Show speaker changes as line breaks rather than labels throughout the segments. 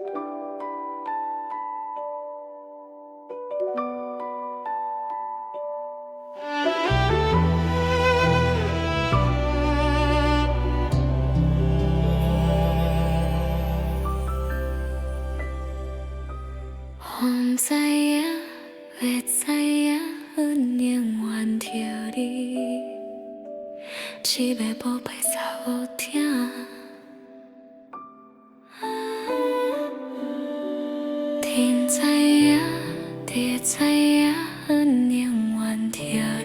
我不知影，会知影，阮永远着你，一个宝贝查某囝。天知影，地知影，阮永远着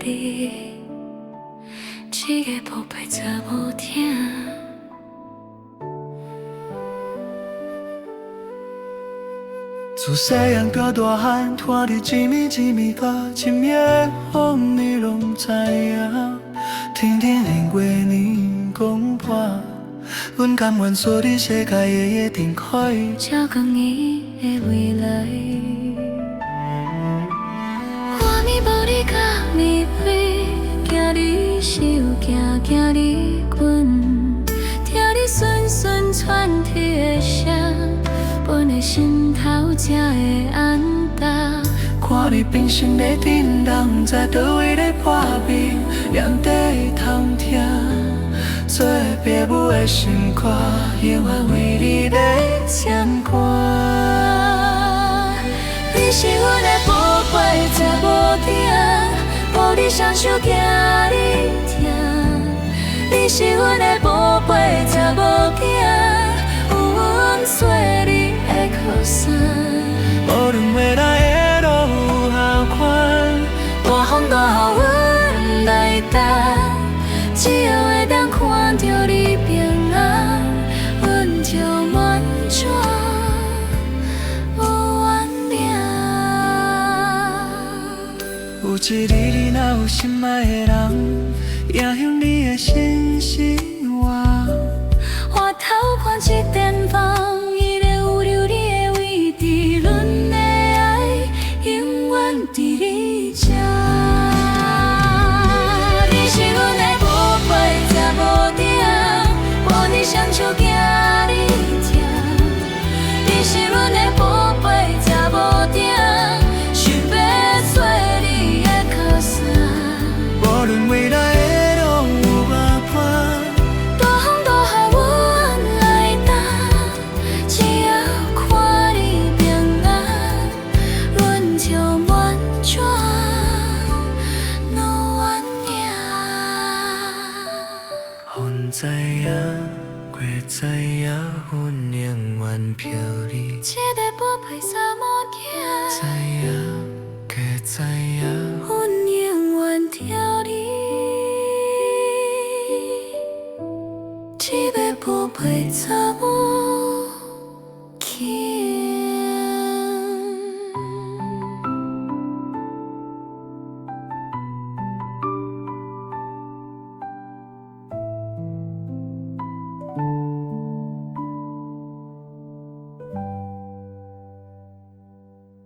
你，一个宝贝查某囝。
自细汉到大汉，拖伫一暝一暝甲一暝的风，你拢知影。天天连月年讲破，阮甘愿锁伫世界的夜灯开，
照光伊的未来。我咪无你甲你飞，惊你手，惊你滚，听你顺顺喘气的声，本的心头才会安踏。
看你平生的震动，在倒位咧破病，念底通听。做父母的心肝，永远为你咧唱歌。
你是阮的宝贝查某囝，无你双手惊你疼。你是阮的宝贝查某囝，有阮做你的靠山。
无论未来的路有how宽，
大风大雨阮来担，只要会当看着你平安，阮就满足无怨念。
有一日你若有心爱的人，影响你的新生活。
回头看一电风，伊咧有留你的位置，阮的爱永远伫你这。你是阮的宝贝查某囝，无你双手惊你疼。你是阮的宝贝查某囝，想要做你的靠山。
无论未来的路有how宽，
大风大雨阮来担，只要看你平安，阮就满足无怨念。
风知影，月知影，阮永远飘你。
一个宝贝查某
知
囝，
影，月知影。
阮永远着你，一个宝贝查